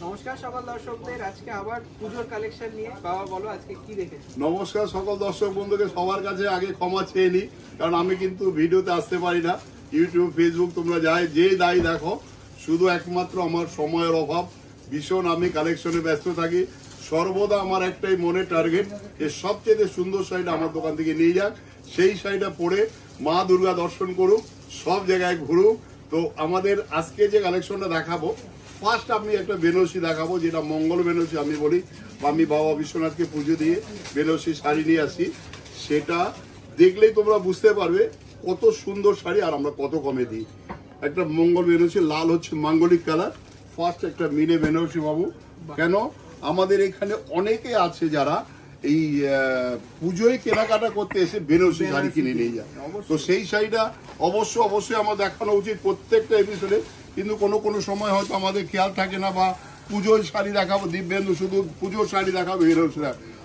নমস্কার সকল দর্শকদের, আজকে আবার পুজোর কালেকশন নিয়ে বাবা বলো আজকে কি দেখেছো। নমস্কার সকল দর্শক বন্ধুকে, সবার কাছে আগে ক্ষমা চেয়ে নিই, কারণ আমি কিন্তু ভিডিওতে আসতে পারি না। ইউটিউব ফেসবুক তোমরা যে দায়ী দেখো, শুধু একমাত্র আমার সময়ের অভাব, ভীষণ আমি কালেকশনে ব্যস্ত থাকি। সর্বদা আমার একটাই মনে টার্গেট যে সবচেয়ে সুন্দর শাড়িটা আমার দোকান থেকে নিয়ে যাক, সেই শাড়িটা পরে মা দুর্গা দর্শন করুক, সব জায়গায় ঘুরুক। তো আমাদের আজকে যে কালেকশনটা দেখাবো, ফার্স্ট আমি একটা বেনারসি দেখাবো, যেটা মঙ্গল বেনারসি আমি বলি। আমি বাবা বিশ্বনাথকে পুজো দিয়ে বেনারসি শাড়ি নিয়ে আসি, সেটা দেখলেই তোমরা বুঝতে পারবে কত সুন্দর শাড়ি আর আমরা কত কমে দিই। একটা মঙ্গল বেনারসি, লাল হচ্ছে মাঙ্গলিক কালার। ফার্স্ট একটা মিনে বেনারসি বাবু। কেন আমাদের এখানে অনেকে আছে যারা এই পুজোয় কেনাকাটা করতে এসে বেনারসি শাড়ি কিনে নিয়ে যায়, তো সেই শাড়িটা অবশ্যই আমার দেখানো উচিত প্রত্যেকটা এপিসোডে। কিন্তু কোনো সময় হয়তো আমাদের খেয়াল থাকে না, বা পুজোর শাড়ি দেখাবো দিব্যেন্দু শুধু পুজোর শাড়ি দেখাবো বেনারসি।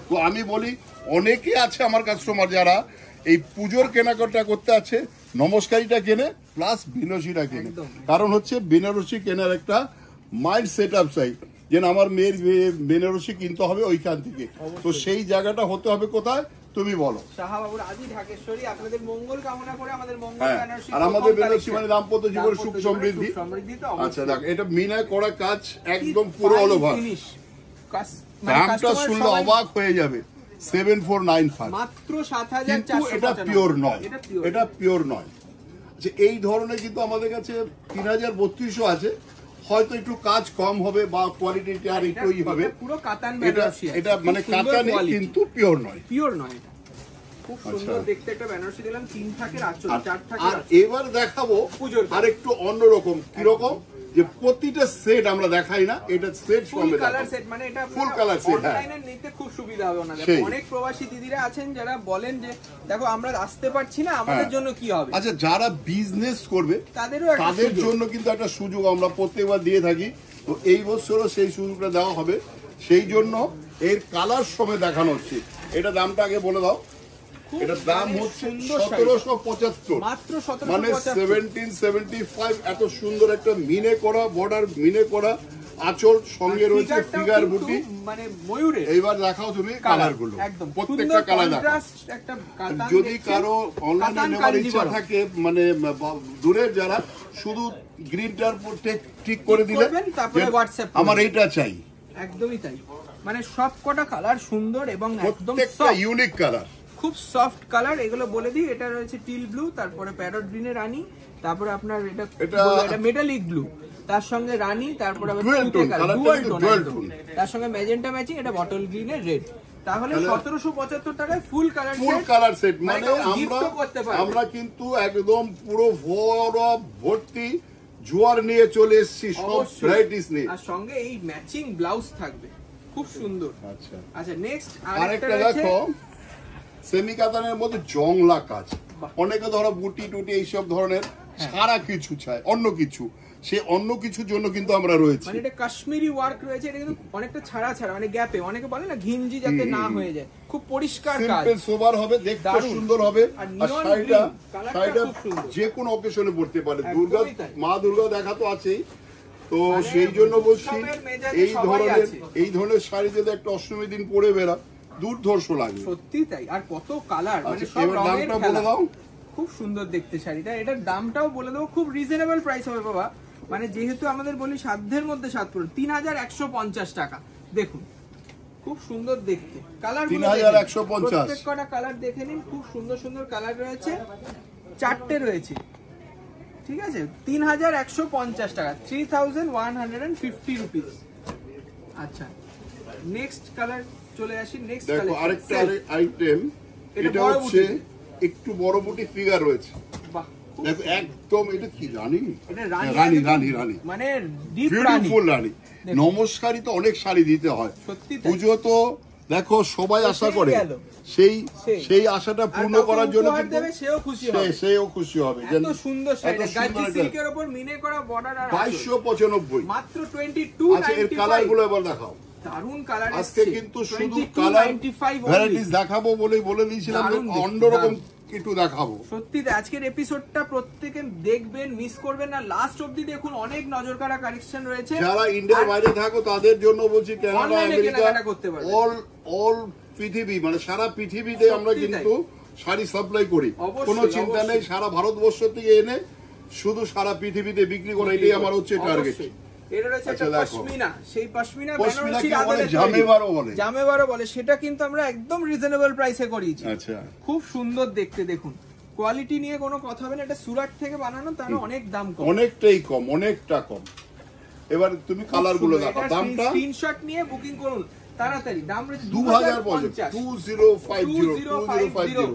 তো আমি বলি অনেকে আছে আমার কাস্টমার যারা এই পুজোর কেনাকাটা করতে আছে, নমস্কারীটা কেনে প্লাস বেনারসিটা কেনে। কারণ হচ্ছে বেনারসি কেনার একটা মাইন্ড সেট আপ চাই, যে আমার মেয়ের বেনারসি কিনতে হবে ওইখান থেকে। তো সেই জায়গাটা হতে হবে কোথায় তুমি বলো। শাহবাবুর আদি ঢাকেশ্বরী। আপনাদের মঙ্গল কামনা করে আমাদের মঙ্গল বেনারসি, আর আমাদের বেনারসি মানে দাম্পত্য জীবন সুখ সমৃদ্ধি। আচ্ছা দেখ, এটা মিনা করা কাজ একদম পুরো অল ওভার। দামটা শুনলে অবাক হয়ে যাবে, 7495 মাত্র 7495। কিন্তু এটা পিওর নয়, এটা পিওর নয়। যে এই ধরনের কিন্তু আমাদের কাছে 3032 আছে, হয়তো একটু কাজ কম হবে বা কোয়ালিটিটা আর একটুই হবে। পুরো কাতান বেনারসি, এটা মানে কাতান কিন্তু পিওর নয়, পিওর নয়। খুব সুন্দর দেখতে একটা বেনারসি দিলাম, 3 থাকের আঁচল, 4 থাকের। আর এবার দেখাবো আরেকটু অন্যরকম। কিরকম যে প্রতিটা সেট আমরা দেখাই না, এটা সেট ফুল কালার সেট, মানে এটা ফুল কালার সেট। অনলাইনে নিতে খুব সুবিধা হবে ওনাদের। অনেক প্রবাসী দিদিরা আছেন যারা বলেন যে দেখো আমরা আসতে পারছি না, আমাদের জন্য কি হবে। আচ্ছা, যারা বিজনেস করবে তাদের জন্য কিন্তু একটা সুযোগ আমরা প্রত্যেকবার দিয়ে থাকি। তো এই বছরও সেই সুযোগটা দেওয়া হবে, সেই জন্য এর কালার সময় দেখানো হচ্ছে। এটা দামটা আগে বলে দাও। এটার দাম হচ্ছে 1775, মাত্র 1775, মানে 1775। এত সুন্দর একটা মিনে করা বর্ডার, মিনে করা আঁচল, সঙ্গে রয়েছে ফিগার বুটি, মানে ময়ূরের। এইবার দেখাও তুমি কালার গুলো, প্রত্যেকটা কালার দেখাও। যদি কারো অনলাইনে নেওয়ার ইচ্ছা থাকে, মানে দূরের যারা, শুধু গ্রিনটার ঠিক করে দিলে আমার এইটা চাই, একদমই তাই। মানে সব কটা কালার সুন্দর এবং একদম ইউনিক কালার, খুব সফট কালার। এগুলো বলে দিই, এটা রয়েছে টিল ব্লু, তারপরে প্যারট গ্রিনের রানী, তারপরে আপনার এটা মেটালিক ব্লু, তার সঙ্গে রানী, তারপরে তার সঙ্গে ম্যাজেন্টা ম্যাচিং, এটা বটল গ্রিনের রেড। তাহলে 1775 টাকায় ফুল কালার সেট। মানে আমরা কিন্তু একদম পুরো ভর্তি জোয়ার নিয়ে চলে এসেছি, সব ভ্যারাইটিস নিয়ে। আর সঙ্গে এই ম্যাচিং ব্লাউজ থাকবে, খুব সুন্দর। আচ্ছা নেক্সট আরেকটা দেখো, সেমি কাতানের মধ্যে জংলা কাজ। অনেকে ধরো বুটি টুটি এইসব ধরনের সারা কিছু চায়, অন্য কিছু, সে অন্য কিছুর জন্য কিন্তু আমরা রয়েছি। মানে এটা কাশ্মীরি ওয়ার্ক রয়েছে, এটা কিন্তু অনেকটা ছাড়া মানে গ্যাপে, অনেকে বলে না ঘিঞ্জি যাতে না হয়ে যায়, খুব পরিষ্কার কাজ, সিম্পল সোবার হবে, দেখতে সুন্দর হবে। আর শাড়িটা যে কোনো অকেশনে পড়তে পারে। দুর্গা মা দুর্গা দেখা তো আছেই, তো সেই জন্য বলছি এই ধরনের শাড়ি যদি একটা অষ্টমীর দিন পরে বেরা, দুর্ধর্ষ লাগে, সত্যি তাই। আর কত কালার, মানে সব রঙের খেলা, খুব সুন্দর দেখতে শাড়িটা। এটার দামটাও বলে দেবো, খুব রিজনেবল প্রাইস হবে বাবা। মানে যেহেতু আমাদের বলি সাধ্যের মধ্যে সাত পুরো, 3150 টাকা। দেখুন খুব সুন্দর দেখতে কালার, 3150, প্রত্যেকটা কালার দেখে নিন। খুব সুন্দর সুন্দর কালার রয়েছে, 4টে রয়েছে, ঠিক আছে। 3150 টাকা, 3150 রুপিস। আচ্ছা নেক্সট কালার চলে আসি। নেক্সট দেখো আরেকটা আইটেম, এটা হচ্ছে একটু বড় বুটি ফিগার রয়েছে। দেখো একদম, এটা কি রানী, রানী মানে বিউটিফুল রানী। নমস্কারী তো অনেক শাড়ি দিতে হয়, পুজো তো দেখো সবাই আশা করে, সেই আশাটা পূর্ণ করার জন্য সেও খুশি হবে। এত সুন্দর শাড়ি, গাজি সিল্কের উপর মিনে করা বর্ডার, আর 2295 মাত্র 2295। আচ্ছা এর কালার গুলো এবার দেখাও। দারুন কালার। আজকে কিন্তু শুধু কালার ভ্যারাইটিস দেখাবো বলে দিয়েছিলাম, অন্যরকম একটু দেখাবো। সত্যি আজকের এপিসোডটা প্রত্যেকে দেখবেন, মিস করবেন না, লাস্ট অবধি দেখুন। অনেক নজরকাড়া কালেকশন রয়েছে। যারা ইন্ডিয়ার বাইরে থাকো তাদের জন্য বলছি, কানাডা, আমেরিকা, অল পৃথিবী, মানে সারা পৃথিবীতে আমরা কিন্তু শাড়ি সাপ্লাই করি। কোনো চিন্তা নেই, সারা ভারতবর্ষ থেকে এনে শুধু সারা পৃথিবীতে বিক্রি করা, এটাই আমার হচ্ছে টার্গেট। এটা রয়েছে একটা পশমিনা, সেই পশমিনা বেনারসি জামেবারও বলে, সেটা কিন্তু আমরা একদম রিজনেবল প্রাইসে করিয়েছি। আচ্ছা, খুব সুন্দর দেখতে, দেখুন কোয়ালিটি নিয়ে কোনো কথা হবে না। এটা সুরাট থেকে বানানো, তার অনেক দাম কম, অনেকটাই কম, অনেকটা কম। এবার তুমি কালার গুলো দেখো, দামটা স্ক্রিনশট নিয়ে বুকিং করুন তাড়াতাড়ি। দাম রয়েছে 2050, 2050।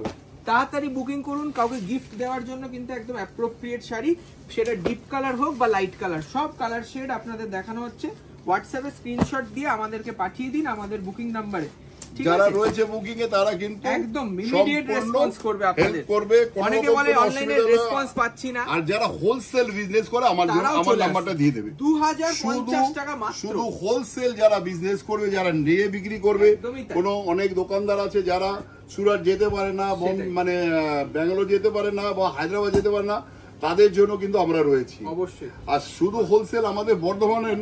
তাড়াতাড়ি বুকিং করুন। কাউকে গিফট দেওয়ার জন্য কিন্তু একদম অ্যাপ্রোপ্রিয়েট শাড়ি, সেটা ডিপ কালার হোক বা লাইট কালার, সব কালার শেড আপনাদের দেখানো হচ্ছে। হোয়াটসঅ্যাপে স্ক্রিনশট দিয়ে আমাদেরকে পাঠিয়ে দিন আমাদের বুকিং নাম্বারে। যারা রয়েছে বুকিং এ তারা কিন্তু একদম ইমিডিয়েট রেসপন্স করবে আপনাদের। অনেকে বলে অনলাইনে রেসপন্স পাচ্ছি না, আর যারা হোলসেল বিজনেস করে আমার নাম্বারটা দিয়ে দেবে। 2050 টাকা মাত্র। শুধু হোলসেল যারা বিজনেস করবে, যারা নিয়ে বিক্রি করবে, কোনো অনেক দোকানদার আছে যারা সুরাট যেতে পারে না, মানে ব্যাঙ্গালোর যেতে পারে না বা হায়দ্রাবাদ যেতে পারে না, তাদের জন্য কিন্তু আমরা রয়েছি অবশ্যই। আর শুধু হোলসেল আমাদের বর্ধমানের,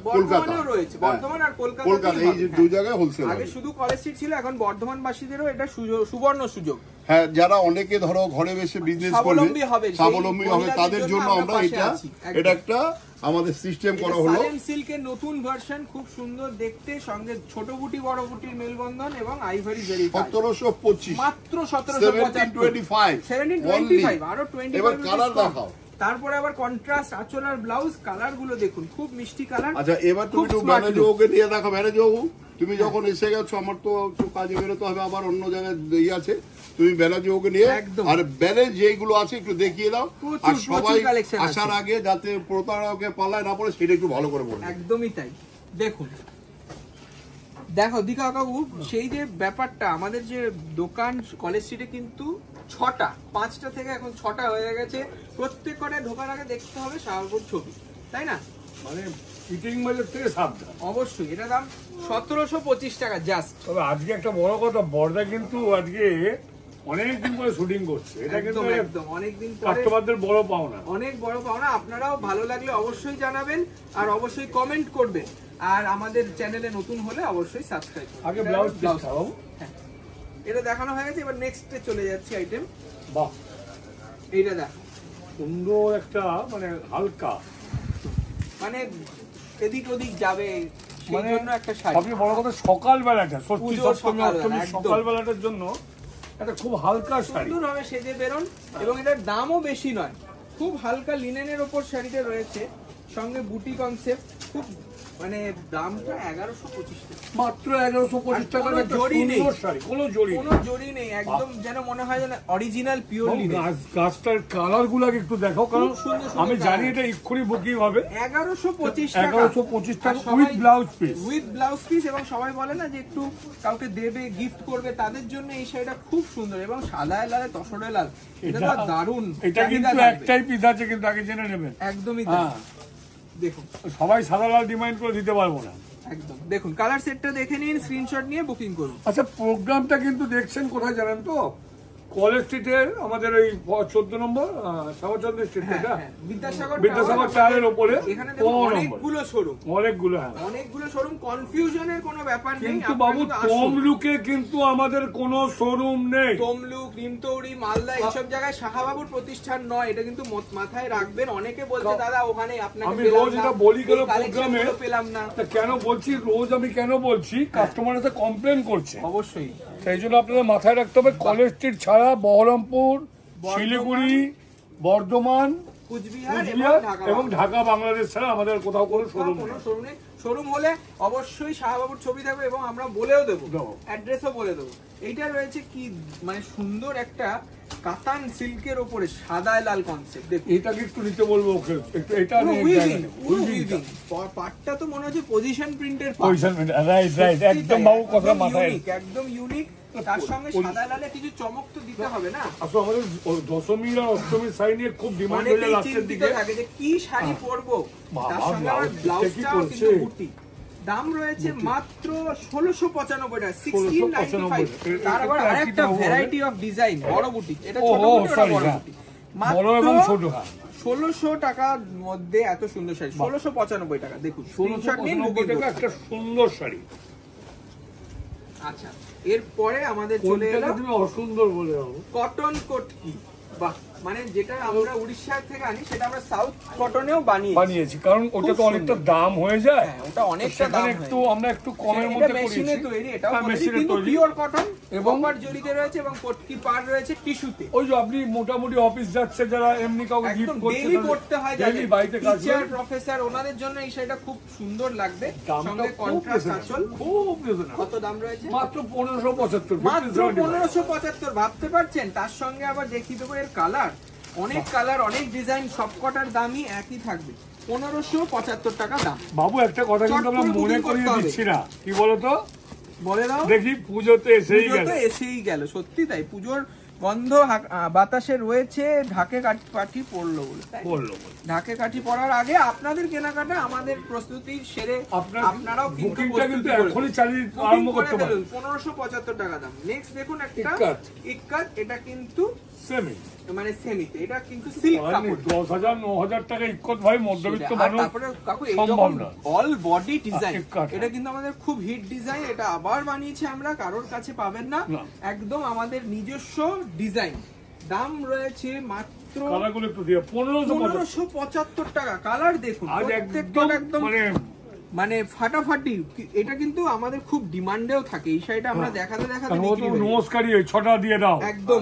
কলকাতা রয়েছে, বর্ধমান আর কলকাতা, এই যে দুই জায়গায় হোলসেল। আগে শুধু কলেজ স্ট্রিট ছিল, এখন বর্ধমানবাসীদেরও এটা সুবর্ণ সুযোগ। হ্যাঁ, যারা অনেকে ধরো ঘরে বসে বিজনেস করবে, স্বাবলম্বী হবে, তাদের জন্য আমরা এটা একটা আমাদের সিস্টেম করা হলো। সালেম সিল্কের নতুন ভার্সন, খুব সুন্দর দেখতে, সঙ্গে ছোট বুটি বড় বুটির মেলবন্ধন এবং আইভরি জরি। 1725 মাত্র 1725 আরো 25। এবার কালার দেখাও। তারপরে আবার কন্ট্রাস্ট আঁচল আর ব্লাউজ, কালার গুলো দেখুন, খুব মিষ্টি কালার। আচ্ছা, এবার তুমি একটু ম্যানেজ ওকে নিয়ে দেখো। ম্যানেজ বাবু, তুমি যখন এসে গেছো, আমার তো একটু কাজে বেরোতে হবে, আবার অন্য জায়গায় আছে, তুমি ব্যানার্জি ওকে নিয়ে, আর ব্যালেন্স যেগুলো আছে একটু দেখিয়ে দাও, আর সবাই আসার আগে যাতে প্রতারকে পাল্লায় না পড়ে সেটা একটু ভালো করে বলো। একদমই তাই। দেখুন, দেখো দীঘা কাকু, সেই যে ব্যাপারটা, আমাদের যে দোকান কলেজ স্ট্রিটে কিন্তু 6টা, 5টা থেকে এখন 6টা হয়ে গেছে। প্রত্যেক কটায় ঢোকার আগে দেখতে হবে শাহবাবুর ছবি, তাই না? মানে ফিটিং বাজার থেকে সাবধান। অবশ্যই, এটা দাম 1725 টাকা জাস্ট। তবে আজকে একটা বড় কথা, বর্দা কিন্তু আজকে অনেকদিন পরে শুটিং করছে, এটা কিন্তু একদম অনেকদিন পরে কাস্টমারদের বড় পাওনা, অনেক বড় পাওনা। আপনারাও ভালো লাগলে অবশ্যই জানাবেন আর অবশ্যই কমেন্ট করবেন, আর আমাদের চ্যানেলে নতুন হলে অবশ্যই সাবস্ক্রাইব করুন। আগে ব্লাউজ দেখাও। হ্যাঁ, এটা দেখানো হয়ে গেছে, এবার নেক্সটে চলে যাচ্ছি আইটেম। বাহ, এইটা দেখো, সুন্দর একটা, মানে হালকা, মানে এদিক ওদিক যাবে, সেই জন্য একটা শাড়ি। সবচেয়ে বড় কথা সকালবেলাটা, ষষ্ঠী সপ্তমী অষ্টমী সকালবেলাটার জন্য একটা খুব হালকা শাড়ি, সুন্দর হবে সেজে বেরোন। এবং এটার দামও বেশি নয়, খুব হালকা লিনেনের ওপর শাড়িটা রয়েছে, সঙ্গে বুটি কনসেপ্ট। খুব মানে দামটা 1125 টাকা, মাত্র 1125 টাকা। জড়ি নেই, কোনো জড়ি নেই, একদম যেন মনে হয় যেন অরিজিনাল পিওর লিনেন। গাছটার কালার গুলো একটু দেখো, কারণ আমি জানি এটা এক্ষুনি বুকিং হবে। 1125 টাকা উইথ ব্লাউজ পিস। এবং সবাই বলে না যে একটু কাউকে দেবে, গিফট করবে, তাদের জন্য এই শাড়িটা খুব সুন্দর। এবং সাদায় লালে তসরে লাল, এটা তো দারুণ। এটা কিন্তু একটাই পিস আছে, কিন্তু আগে জেনে নেবেন। একদমই তাই। দেখুন, সবাই সাদা লাল ডিমান্ড করে দিতে পারবো না। একদম দেখুন, কালার সেটটা দেখে নিন, স্ক্রিনশট নিয়ে বুকিং করুন। আচ্ছা, প্রোগ্রামটা কিন্তু দেখছেন কোথায় জানেন তো? কলেজ স্ট্রিটের আমাদের ওই 14 নম্বর শ্যামচন্দ্র স্ট্রিট, বিদ্যাসাগর টাওয়ারের উপরে। এখানে অনেকগুলো শোরুম, কনফিউশনের কোনো ব্যাপার নেই। কিন্তু বাবু, তমলুকে কিন্তু আমাদের কোনো শোরুম নেই। তমলুক, নিমতৌড়ি, মালদা এইসব জায়গায় শাহবাবুর প্রতিষ্ঠান নয়, এটা কিন্তু মাথায় রাখবেন। অনেকে বলছে দাদা ওখানে আপনাকে আমি রোজ এটা বলি কেন প্রোগ্রামে, পেলাম না। কেন বলছি রোজ, আমি কেন বলছি, কাস্টমার এসে কমপ্লেন করছে। অবশ্যই, সেই জন্য আপনাদের মাথায় রাখতে হবে, কলেজ স্ট্রিট ছাড়া বহরমপুর, শিলিগুড়ি, বর্ধমান, কুচবিহার এবং ঢাকা, বাংলাদেশ ছাড়া আমাদের কোথাও কোনো শোরুম নেই। শোরুম হলে অবশ্যই শাহবাবুর ছবি থাকবে এবং আমরা বলেও দেবো, অ্যাড্রেসও বলে দেবো। এইটা রয়েছে কি মানে সুন্দর একটা কাতান সিল্কের উপরে সাদায় লাল কনসেপ্ট। দেখুন, এটাকে একটু নিতে বলবো ওকে, একটু এটা পাটটা তো মনে হচ্ছে পজিশন প্রিন্টের, একদম বাবু কথা মাথায়, একদম ইউনিক। তার সঙ্গে সাদা লালে কিছু চমক তো দিতে হবে না। আসলে আমাদের দশমীর আর অষ্টমীর শাড়ি নিয়ে খুব ডিমান্ড হয়ে লাস্টের দিকে থাকে যে কি শাড়ি পরবো, তার সঙ্গে আবার ব্লাউজটাও কিন্তু বুটি। দাম রয়েছে মাত্র 1695 টাকা, 1695। তার আবার আরেকটা ভ্যারাইটি অফ ডিজাইন, বড় বুটিক, এটা ছোট বুটিক, এটা বড় বুটিক, মাত্র 1600 টাকার মধ্যে এত সুন্দর শাড়ি, 1695 টাকা। দেখুন স্ক্রিনশট নিন, বুকিং করুন। একটা সুন্দর শাড়ি। আচ্ছা, এরপরে আমাদের চলে এলো অসুন্দর বলে কটন কোটকি। বাহ, মানে যেটা আমরা উড়িষ্যা থেকে আনি সেটা আমরা সাউথ কটনেও বানিয়েছি, কারণ ওটা তো অনেকটা দাম হয়ে যায়। ওটা অনেকটা দাম, একটু আমরা একটু কমের মধ্যে করেছি। মেশিনে তৈরি, এটাও মেশিনে তৈরি, পিওর কটন এবং কপার জরিতে রয়েছে এবং কোটকি পার রয়েছে টিস্যুতে। ওই যে আপনি মোটামুটি অফিস যাচ্ছে যারা, এমনি কাউকে গিফট করতে, ডেইলি পড়তে হয়, ডেইলি বাড়িতে কাজ টিচার প্রফেসর, ওনাদের জন্য এই শাড়িটা খুব সুন্দর লাগবে। সঙ্গে কন্ট্রাস্ট আঁচল, খুব রিজনেবল। কত দাম রয়েছে? মাত্র 1575। মাত্র 1575, ভাবতে পারছেন? তার সঙ্গে আবার দেখিয়ে দেবো এর কালার, অনেক কালার, অনেক ডিজাইন, সবকটার দামই একই থাকবে, 1575 টাকা দাম। বাবু একটা কথা কিন্তু আমরা মনে করিয়ে দিচ্ছি না, কি বলতো, বলে দাও। দেখি পুজোতে এসেই গেল, সত্যি তাই, পুজোর গন্ধ বাতাসে রয়েছে, ঢাকে কাঠি পড়লো বলে, ঢাকে কাঠি পড়ার আগে আপনাদের কেনাকাটা, আমাদের প্রস্তুতি সেরে আপনারাও কিন্তু এখনই চালিয়ে আরম্ভ করতে পারেন। 1575 টাকা দাম। নেক্সট দেখুন একটা ইক্কাত, এটা কিন্তু সেমি, মানে সেমিতে, এটা কিন্তু সিল্ক কাপড়, 10,000 9,000 টাকা ইক্কত ভাই, মধ্যবিত্ত মানুষ সম্ভব না। অল বডি ডিজাইন, এটা কিন্তু আমাদের খুব হিট ডিজাইন, এটা আবার বানিয়েছি আমরা, কারোর কাছে পাবেন না, একদম আমাদের নিজস্ব ডিজাইন। দাম রয়েছে মাত্র 1575 টাকা। কালার দেখুন, একদম মানে ফাটাফাটি, এটা কিন্তু আমাদের খুব ডিমান্ডেও থাকে এই শাড়িটা, আমরা দেখাতে নমস্কারই 6টা দিয়ে দাও, একদম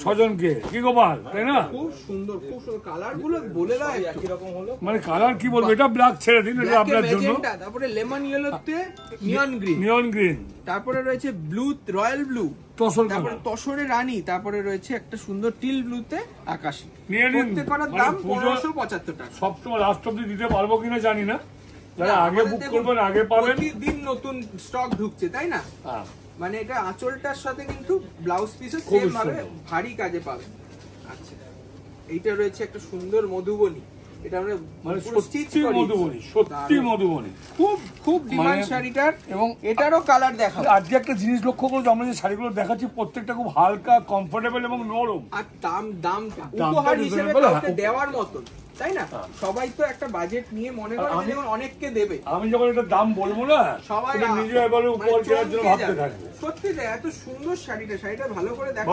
6জনকে, কি গোপাল, তাই না? খুব সুন্দর, খুব সুন্দর কালার গুলো, বলে দাও একই রকম হলো, মানে কালার কি বলবো, এটা ব্ল্যাক ছেড়ে দিন, এটা আপনার জন্য। তারপরে লেমন ইয়েলোতে নিয়ন গ্রিন, তারপরে রয়েছে ব্লু, রয়্যাল ব্লু, তারপরে তসরে রানী, তারপরে রয়েছে একটা সুন্দর টিল ব্লুতে আকাশী। প্রত্যেকটার দাম 1575 টাকা। সবসময় লাস্ট অবধি দিতে পারবো কিনা জানি না, যারা আগে বুক করবেন আগে পাবেন। প্রতিদিন নতুন স্টক ঢুকছে, তাই না? মানে এটা আঁচলটার সাথে কিন্তু ব্লাউজ পিসও সেম ভাবে ভারী কাজে পাবেন। আচ্ছা, এইটা রয়েছে একটা সুন্দর মধুবনী, এটা আমরা মানে সত্যি মধুবনী, সত্যি মধুবনী, খুব ডিমান্ড শাড়িটার, এবং এটারও কালার দেখাবো। আজকে একটা জিনিস লক্ষ্য করো, আমরা যে শাড়িগুলো দেখাচ্ছি প্রত্যেকটা খুব হালকা, কমফোর্টেবল এবং নরম, আর দামটা উপহার হিসেবে দেওয়ার মতন, তাই না? সবাই তো একটা বাজেট নিয়ে মনে করে অনেককে দেবে, আমি যখন এটা দাম বলবো না সবাই নিজে এবারে উপহার কেনার জন্য ভাবতে থাকবে। সত্যি তাই, এত সুন্দর শাড়িটা ভালো করে দেখো,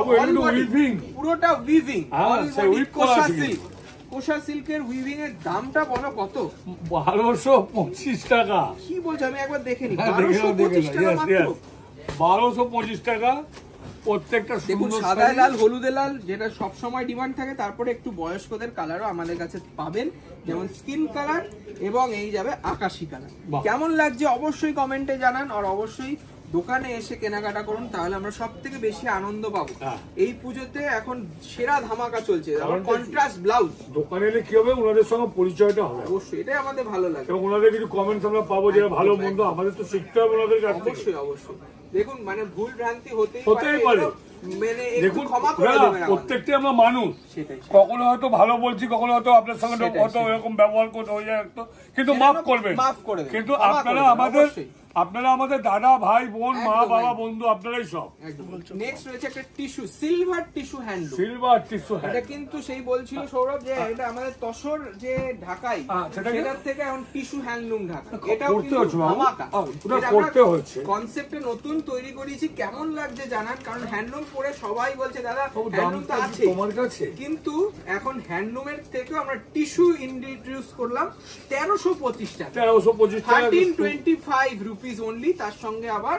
পুরোটা উইভিং, কোষা সিল্কের উইভিং এর দামটা বলো কত? 1225 টাকা। কি বলছো, আমি একবার দেখে নি, 1225 টাকা মাত্র, 1225 টাকা। প্রত্যেকটা দেখুন, সাদা লাল, হলুদে লাল, যেটা সব সময় ডিমান্ড থাকে, তারপরে একটু বয়স্কদের কালারও আমাদের কাছে পাবেন, যেমন স্কিন কালার এবং এই যাবে আকাশী কালার। কেমন লাগছে অবশ্যই কমেন্টে জানান, আর অবশ্যই দোকানে এসে কেনাকাটা করুন, তাহলে আমরা সব থেকে বেশি আনন্দ পাবো। এই পুজোতে এখন সেরা ধামাকা চলছে, কন্ট্রাস্ট ব্লাউজ। দোকানে এলে কি হবে, ওনাদের সঙ্গে পরিচয়টা হবে, অবশ্যই এটাই আমাদের ভালো লাগে, এবং ওনাদের কিছু কমেন্টস আমরা পাবো, যেটা ভালো মন্দ আমাদের তো শিখতে হবে ওনাদের কাছ থেকে। অবশ্যই দেখুন, মানে ভুল ভ্রান্তি হতেই পারে, দেখুন প্রত্যেকটা আমরা মানুষ, কখনো হয়তো ভালো বলছি, কখনো হয়তো আপনার সঙ্গে হয়তো এরকম ব্যবহার করতে হয়ে যায়, কিন্তু মাফ করবেন, কিন্তু আপনারা আমাদের দাদা, ভাই, বোন, মা, বাবা, বন্ধু, আপনারাই সব। নেক্সট রয়েছে একটা টিস্যু, সিলভার টিস্যু হ্যান্ডলুম, এটা কিন্তু সেই বলছিল সৌরভ যে এটা আমাদের তসর যে ঢাকাই, সেটার থেকে এখন টিস্যু হ্যান্ডলুম ঢাকা, এটাও কিন্তু ধামাকা, কনসেপ্টে নতুন তৈরি করেছি। কেমন লাগছে জানান, কারণ হ্যান্ডলুম পরে সবাই বলছে দাদা হ্যান্ডলুম তো আছে তোমার কাছে, কিন্তু এখন হ্যান্ডলুমের থেকেও আমরা টিস্যু ইন্ট্রোডিউস করলাম 1325 টাকা, 1325 রুপিস অনলি। তার সঙ্গে আবার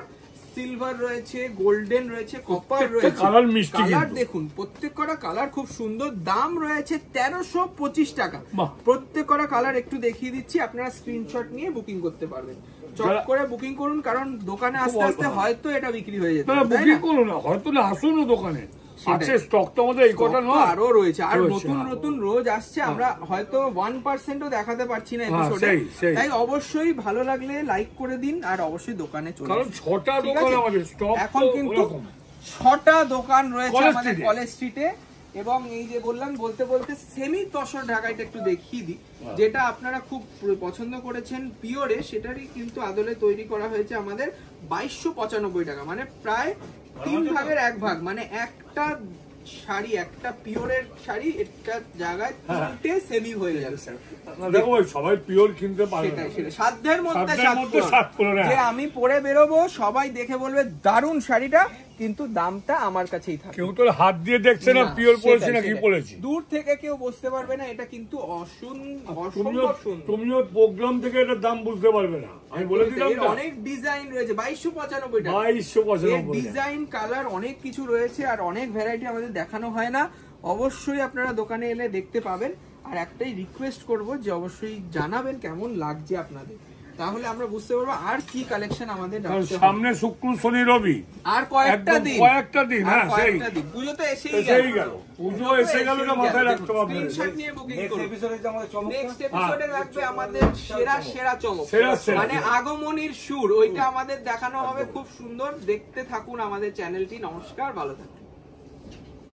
সিলভার রয়েছে, গোল্ডেন রয়েছে, কপার রয়েছে, কালার দেখুন, প্রত্যেকটা কালার খুব সুন্দর। দাম রয়েছে 1325 টাকা। প্রত্যেকটা কালার একটু দেখিয়ে দিচ্ছি, আপনারা স্ক্রিনশট নিয়ে বুকিং করতে পারবেন, চট করে বুকিং করুন, কারণ দোকানে আস্তে আস্তে হয়তো এটা বিক্রি হয়ে যেতে পারে, বুকিং করুন না, হয়তো না, আসুন দোকানে, আছে স্টক তো আমাদের, এই কথা নয়, আরো রয়েছে, আর নতুন রোজ আসছে, আমরা হয়তো 1%ও দেখাতে পারছি না এপিসোডে, তাই অবশ্যই ভালো লাগলে লাইক করে দিন, আর অবশ্যই দোকানে চলে আসুন, কারণ 6টা দোকান আমাদের স্টক, এখন কিন্তু 6টা দোকান রয়েছে আমাদের কলেজ স্ট্রিটে, এবং এই যে বললাম বলতে বলতে সেমি তসর ঢাকাইটা একটু দেখিয়ে দিই, যেটা আপনারা খুব পছন্দ করেছেন পিওরে, সেটারই কিন্তু আদলে তৈরি করা হয়েছে আমাদের 2295 টাকা, মানে প্রায় 3 ভাগের 1 ভাগ, মানে একটা শাড়ি, একটা পিওরের শাড়ি একটা জায়গায় 3টে সেমি হয়ে যাবে। দেখো সবাই পিওর কিনতে পারে না, সাধ্যের মধ্যে সাত করে যে আমি পরে বেরোবো সবাই দেখে বলবে দারুণ শাড়িটা, কিন্তু দামটা আমার কাছেই থাকে। কেউ তো হাত দিয়ে দেখছে না পিওর পড়েছি না কি পড়েছি, দূর থেকে কেউ বুঝতে পারবে না এটা কিন্তু তুমিও প্রোগ্রাম থেকে এটার দাম বুঝতে পারবে না, আমি বলে দিলাম। অনেক ডিজাইন রয়েছে, 2295 টাকা 2295 ডিজাইন কালার অনেক কিছু রয়েছে, আর অনেক ভ্যারাইটি আমাদের দেখানো হয় না। অবশ্যই আপনারা দোকানে এলে দেখতে পাবেন। আর একটাই রিকোয়েস্ট করব যে অবশ্যই জানাবেন কেমন লাগছে আপনাদের, তাহলে আমরা বুঝতে পারবো আর কি কালেকশন আমাদের সামনে। শুক্র শনি রবি আর কয়েকটা দিন, হ্যাঁ কয়েকটা দিন, পুজো তো এসেই গেল, পুজো এসে গেল না, মাথায় রাখতে হবে। স্ক্রিনশট নিয়ে বুকিং করুন। নেক্সট এপিসোডে থাকবে আমাদের সেরা চমক, মানে আগমনীর সুর, ওইটা আমাদের দেখানো হবে খুব সুন্দর। দেখতে থাকুন আমাদের চ্যানেলটি। নমস্কার, ভালো থাকুন।